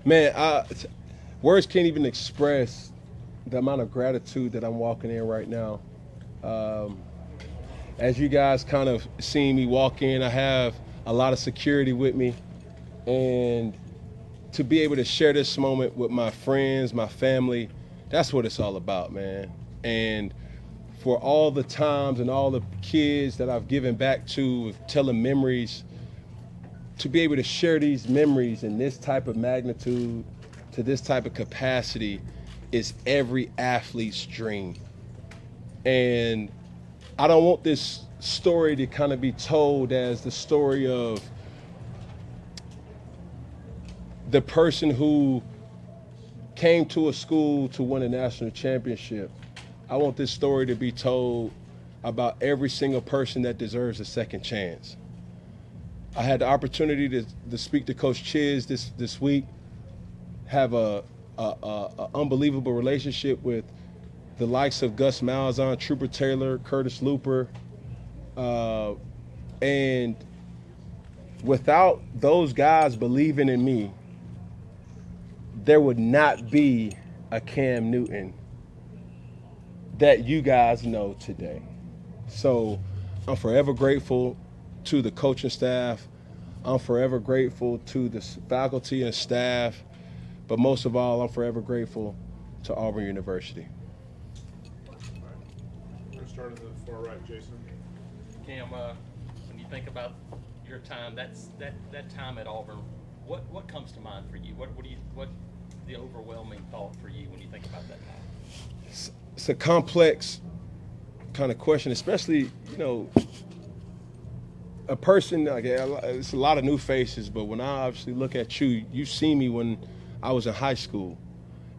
Man, words can't even express the amount of gratitude that I'm walking in right now. Um, as you guys kind of see me walk in, I have a lot of security with me, and to be able to share this moment with my friends, my family, that's what it's all about, man. And for all the times and all the kids that I've given back to with telling memories, to be able to share these memories in this type of magnitude to this type of capacity is every athlete's dream. And I don't want this story to kind of be told as the story of the person who came to a school to win a national championship. I want this story to be told about every single person that deserves a second chance. I had the opportunity to speak to Coach Chiz this week, have a unbelievable relationship with the likes of Gus Malzahn, Trooper Taylor, Curtis Looper, and without those guys believing in me, there would not be a Cam Newton that you guys know today. So I'm forever grateful to the coaching staff. I'm forever grateful to the faculty and staff. But most of all, I'm forever grateful to Auburn University. We're going to start at the far right, Jason. Cam, when you think about your time, that time at Auburn, what comes to mind for you? What the overwhelming thought for you when you think about that time? It's a complex kind of question, especially, a person, like, it's a lot of new faces, but when I obviously look at you, you've seen me when I was in high school,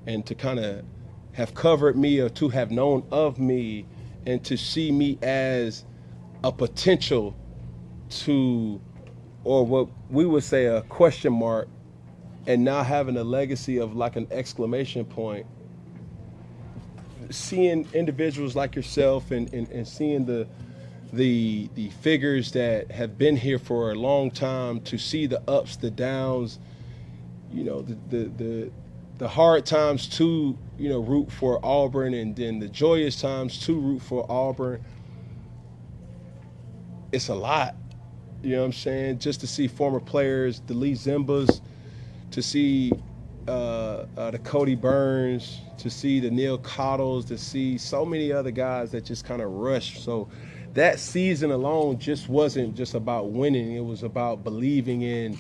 and to kind of have covered me or to have known of me and to see me as a potential to, or what we would say a question mark, and now having a legacy of like an exclamation point, seeing individuals like yourself and seeing the figures that have been here for a long time, to see the ups, the downs, the hard times to, root for Auburn, and then the joyous times to root for Auburn. It's a lot, you know what I'm saying? Just to see former players, the Lee Zimbas, to see the Cody Burns, to see the Neil Cottles, to see so many other guys that just kind of rushed. So that season alone just wasn't just about winning. It was about believing in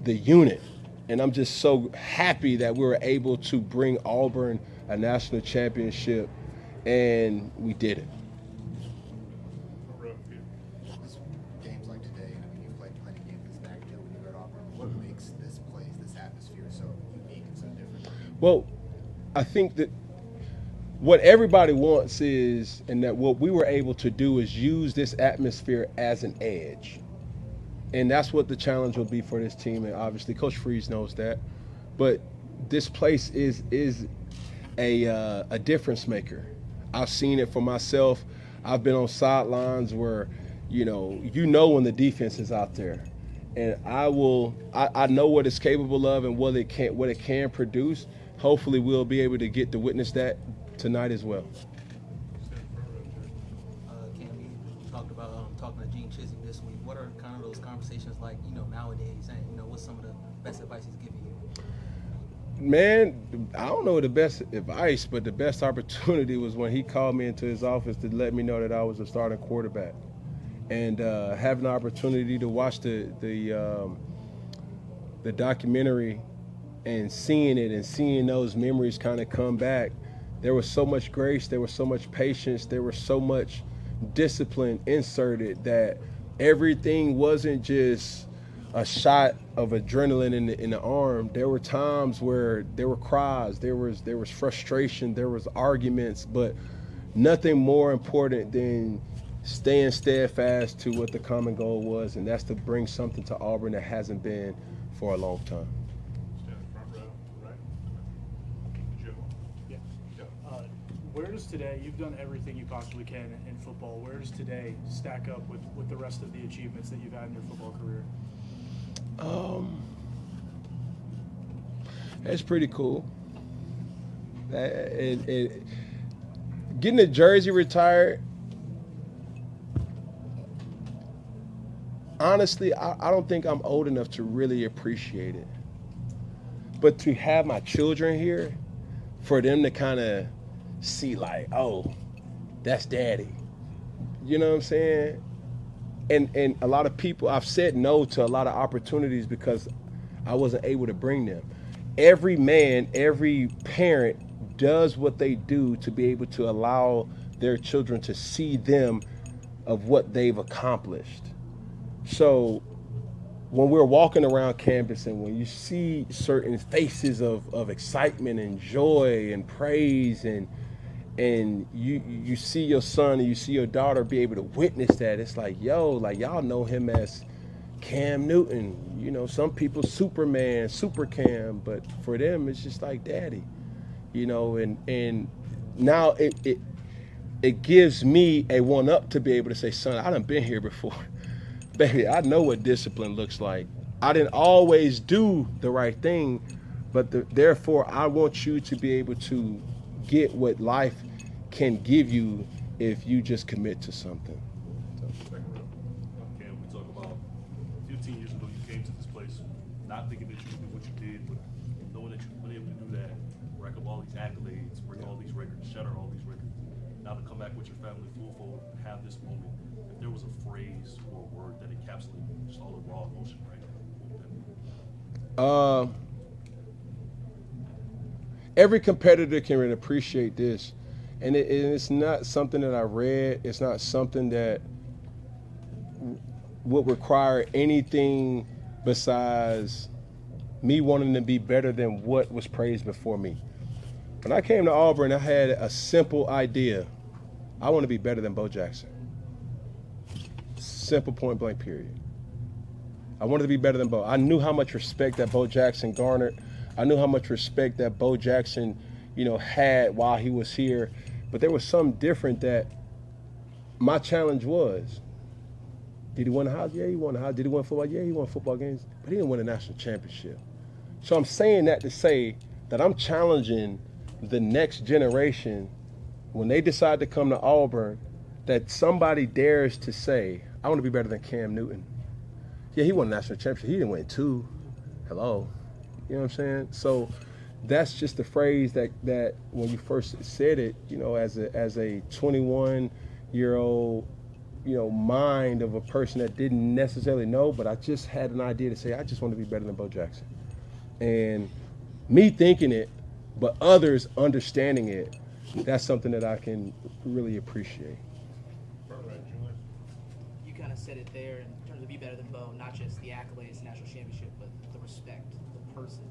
the unit. And I'm just so happy that we were able to bring Auburn a national championship, and we did it. Games like today, you've played plenty of games this backfield when you're at Auburn. What makes this place, this atmosphere so unique and so different? Well, I think that what everybody wants is, and that what we were able to do is use this atmosphere as an edge. And that's what the challenge will be for this team. And obviously Coach Freeze knows that. But this place is a difference maker. I've seen it for myself. I've been on sidelines where, when the defense is out there. And I know what it's capable of and what it can produce. Hopefully we'll be able to get to witness that tonight as well. Cam, you talked about talking to Gene Chisholm this week. What are kind of those conversations like, nowadays? And what's some of the best advice he's giving you? Man, I don't know the best advice, but the best opportunity was when he called me into his office to let me know that I was a starting quarterback. And having the opportunity to watch the documentary and seeing it and seeing those memories kind of come back, there was so much grace, there was so much patience, there was so much discipline inserted that everything wasn't just a shot of adrenaline in the arm. There were times where there were cries, there was frustration, there was arguments, but nothing more important than staying steadfast to what the common goal was, and that's to bring something to Auburn that hasn't been for a long time. Stand front row, right? Joe. Yeah. Joe. Where does today, you've done everything you possibly can in football, where does today stack up with the rest of the achievements that you've had in your football career? It's pretty cool. Getting a jersey retired, honestly, I don't think I'm old enough to really appreciate it. But to have my children here, for them to kind of see like, oh, that's daddy. You know what I'm saying? And a lot of people, I've said no to a lot of opportunities because I wasn't able to bring them. Every man, every parent does what they do to be able to allow their children to see them of what they've accomplished. So when we're walking around campus and when you see certain faces of excitement and joy and praise and you see your son and you see your daughter be able to witness that, it's like, yo, like y'all know him as Cam Newton. You know, some people Superman, Super Cam, but for them it's just like daddy. You know, and now it gives me a one up to be able to say, son, I done been here before. Baby, I know what discipline looks like. I didn't always do the right thing, but therefore I want you to be able to get what life can give you if you just commit to something. Second row. Cam, we talk about 15 years ago you came to this place not thinking that you could do what you did, but knowing that you've been able to do that, rack up all these accolades, break all these records, shatter all these records. Now to come back with your family full fold, have this moment. If there was a phrase or a word that encapsulated just all the raw emotion right now, what would that be? Every competitor can appreciate this, and it's not something that I read. It's not something that would require anything besides me wanting to be better than what was praised before me. When I came to Auburn, I had a simple idea. I want to be better than Bo Jackson. Simple, point blank, period. I wanted to be better than Bo. I knew how much respect that Bo Jackson garnered. I knew how much respect that Bo Jackson, you know, had while he was here. But there was something different that my challenge was. Did he win the house? Yeah, he won the house. Did he win football? Yeah, he won football games. But he didn't win a national championship. So I'm saying that to say that I'm challenging the next generation when they decide to come to Auburn, that somebody dares to say, I want to be better than Cam Newton. Yeah, he won a national championship. He didn't win two. Hello. You know what I'm saying? So that's just the phrase that when you first said it, you know, as a 21-year-old, you know, mind of a person that didn't necessarily know, but I just had an idea to say, I just want to be better than Bo Jackson. And me thinking it, but others understanding it, that's something that I can really appreciate. Front right, Julian. You kind of said it there in terms of be better than Bo, not just the accolades, national championship, but the respect, the person.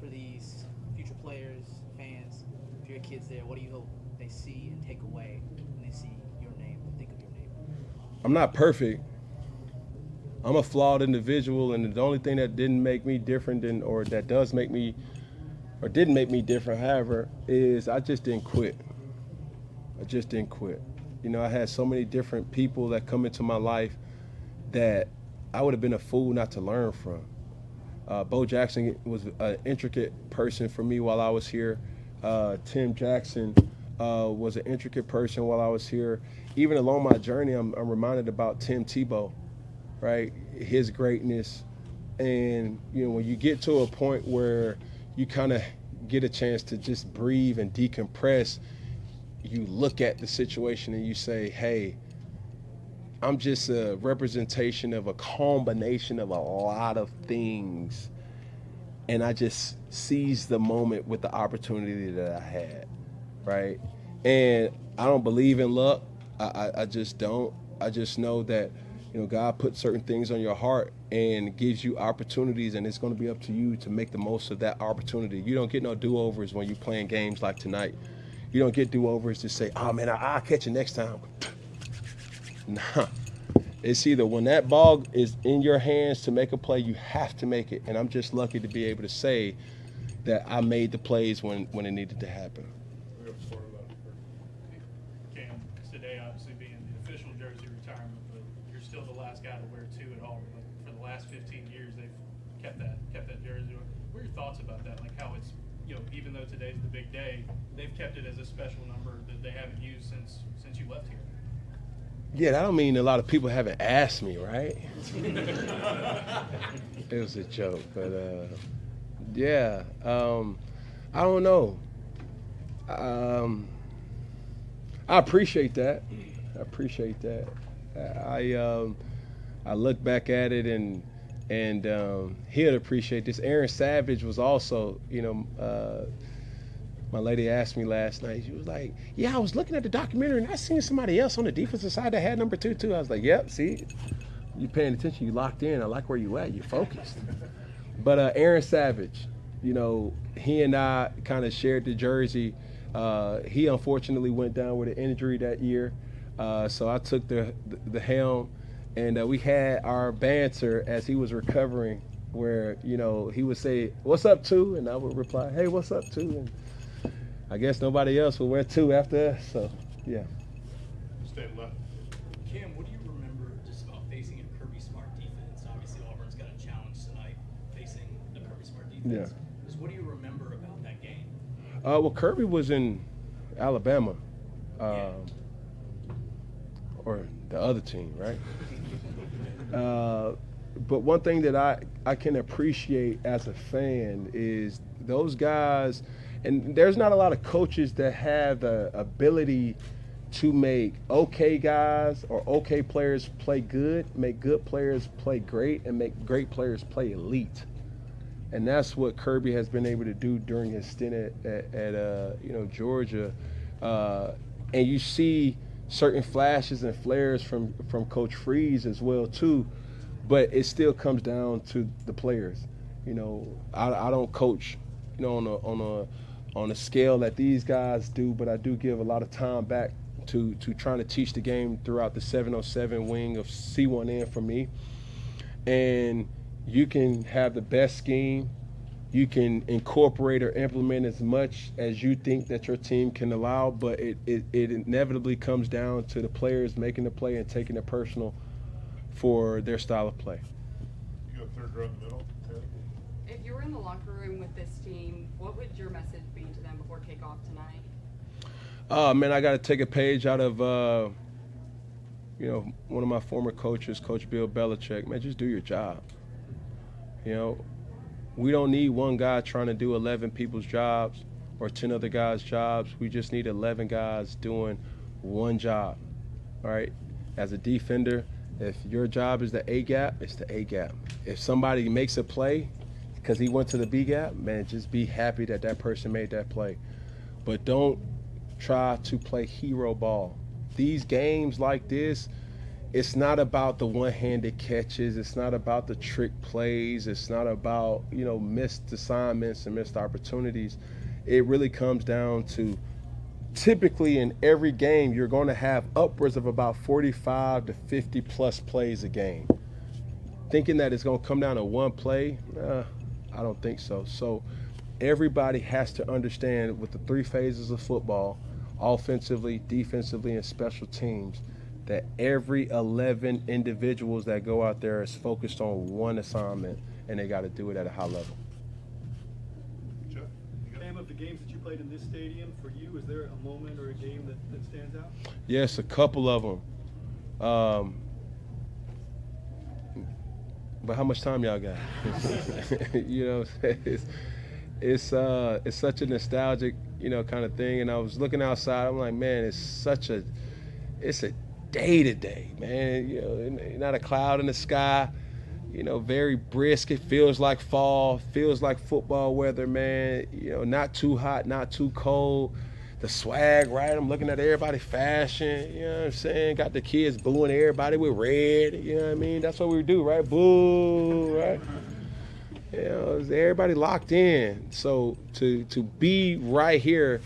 For these future players, fans, if your kids there, what do you hope they see and take away when they see your name, think of your name? I'm not perfect. I'm a flawed individual, and the only thing that didn't make me different than, or that does make me, or didn't make me different, however, is I just didn't quit. I just didn't quit. You know, I had so many different people that come into my life that I would have been a fool not to learn from. Bo Jackson was an intricate person for me while I was here. Tim Jackson was an intricate person while I was here. Even along my journey, I'm reminded about Tim Tebow, right? His greatness. And, you know, when you get to a point where you kind of get a chance to just breathe and decompress, you look at the situation and you say, hey, I'm just a representation of a combination of a lot of things. And I just seized the moment with the opportunity that I had, right? And I don't believe in luck. I just don't. I just know that, you know, God put certain things on your heart and gives you opportunities, and it's going to be up to you to make the most of that opportunity. You don't get no do-overs when you're playing games like tonight. You don't get do-overs to say, oh, man, I'll catch you next time. Nah. It's either when that ball is in your hands to make a play, you have to make it. And I'm just lucky to be able to say that I made the plays when it needed to happen. We have a story about it. Cam, today obviously being the official jersey retirement, but you're still the last guy to wear two at Auburn. But for the last 15 years, they've kept that jersey. What are your thoughts thoughts about that? Like how it's, even though today's the big day, they've kept it as a special number that they haven't used since you left here. Yeah, that don't mean a lot of people haven't asked me, right? It was a joke, but yeah, I don't know. I appreciate that. I look back at it and he'll appreciate this. Aaron Savage was also, my lady asked me last night. She was like, "Yeah, I was looking at the documentary and I seen somebody else on the defensive side that had number 2 too." I was like, "Yep, see, you paying attention, you locked in. I like where you at. You focused." But Aaron Savage, he and I kind of shared the jersey. He unfortunately went down with an injury that year, so I took the helm, and we had our banter as he was recovering, where he would say, "What's up, 2?" and I would reply, "Hey, what's up, 2?" And I guess nobody else would wear 2 after us. So yeah. Stand left. Cam, what do you remember just about facing a Kirby Smart defense? Obviously, Auburn's got a challenge tonight facing the Kirby Smart defense. Yeah. Just what do you remember about that game? Well, Kirby was in Alabama, or the other team, right? But one thing that I can appreciate as a fan is those guys, and there's not a lot of coaches that have the ability to make okay guys or okay players play good, make good players play great, and make great players play elite. And that's what Kirby has been able to do during his stint at Georgia. And you see certain flashes and flares from Coach Freeze as well too, but it still comes down to the players. I don't coach, on a scale that these guys do, but I do give a lot of time back to trying to teach the game throughout the 707 wing of C1N for me. And you can have the best scheme, you can incorporate or implement as much as you think that your team can allow, but it inevitably comes down to the players making the play and taking it personal for their style of play. You go third row in the middle. Taylor. If you were in the locker room with this team, what would your message be to them before kickoff tonight? Man, I got to take a page out of, one of my former coaches, Coach Bill Belichick. Man, just do your job. We don't need one guy trying to do 11 people's jobs or 10 other guys' jobs. We just need 11 guys doing one job, all right? As a defender, if your job is the A gap, it's the A gap. If somebody makes a play because he went to the B gap, man, just be happy that that person made that play. But don't try to play hero ball. These games like this, it's not about the one-handed catches. It's not about the trick plays. It's not about, missed assignments and missed opportunities. It really comes down to, typically in every game, you're going to have upwards of about 45 to 50 plus plays a game. Thinking that it's going to come down to one play, I don't think so. So everybody has to understand with the 3 phases of football, offensively, defensively, and special teams, that every 11 individuals that go out there is focused on one assignment, and they got to do it at a high level. Jeff, you got Cam, of the games that you played in this stadium, for you, is there a moment or a game that stands out? Yes, a couple of them. But how much time y'all got? It's such a nostalgic, kind of thing. And I was looking outside. I'm like, man, it's a day to day, man. Not a cloud in the sky. Very brisk. It feels like fall. Feels like football weather, man. Not too hot, not too cold. The swag, right? I'm looking at everybody fashion, you know what I'm saying? Got the kids booing everybody with red, you know what I mean? That's what we do, right? Boo, right? Everybody locked in. So to be right here,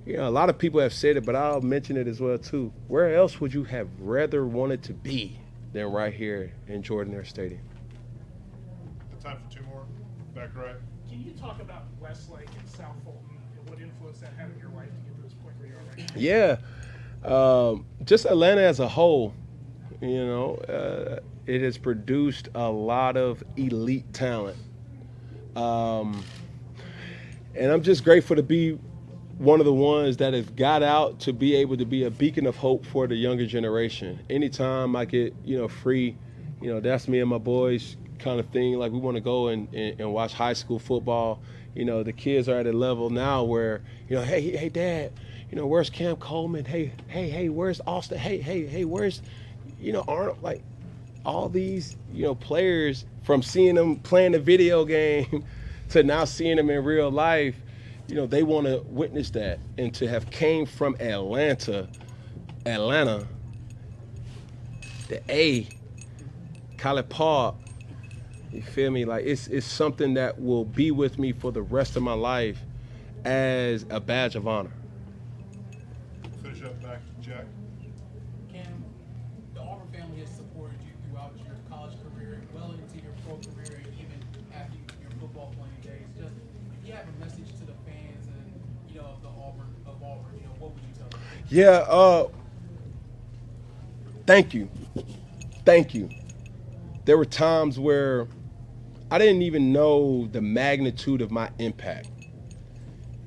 a lot of people have said it, but I'll mention it as well too. Where else would you have rather wanted to be than right here in Jordan Air Stadium? the time for 2 more. Back right. Can you talk about Westlake and South Fulton and what influence that had on your life to get to this point where you are right now? Yeah, just Atlanta as a whole, it has produced a lot of elite talent. And I'm just grateful to be one of the ones that have got out to be able to be a beacon of hope for the younger generation. Anytime I get, free, that's me and my boys kind of thing. Like, we want to go and watch high school football. The kids are at a level now where, hey, Dad, where's Cam Coleman? Hey, where's Austin? Hey, where's, Arnold? Like, all these, players, from seeing them playing the video game to now seeing them in real life, they want to witness that. And to have came from Atlanta, the A, College Park, you feel me? Like, it's something that will be with me for the rest of my life as a badge of honor. Finish up back to Jack. Cam, the Auburn family has supported you throughout your college career, well into your pro career, and even after your football playing days. Just, if you have a message to the fans and of the Auburn, what would you tell them? Yeah. Thank you. There were times where I didn't even know the magnitude of my impact.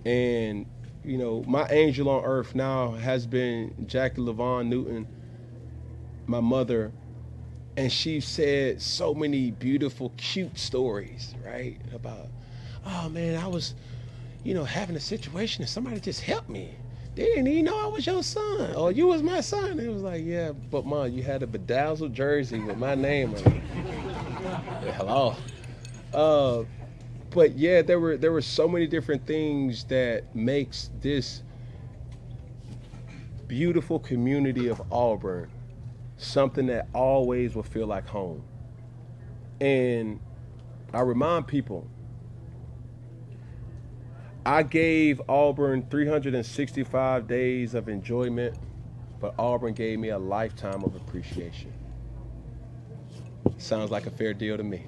And, my angel on earth now has been Jackie LaVon Newton, my mother. And she said so many beautiful, cute stories, right? About, oh man, I was, having a situation and somebody just helped me. They didn't even know I was your son, or you was my son. It was like, yeah, but Mom, you had a bedazzled jersey with my name on it. Yeah, hello. But yeah, there were so many different things that makes this beautiful community of Auburn something that always will feel like home. And I remind people, I gave Auburn 365 days of enjoyment, but Auburn gave me a lifetime of appreciation. Sounds like a fair deal to me.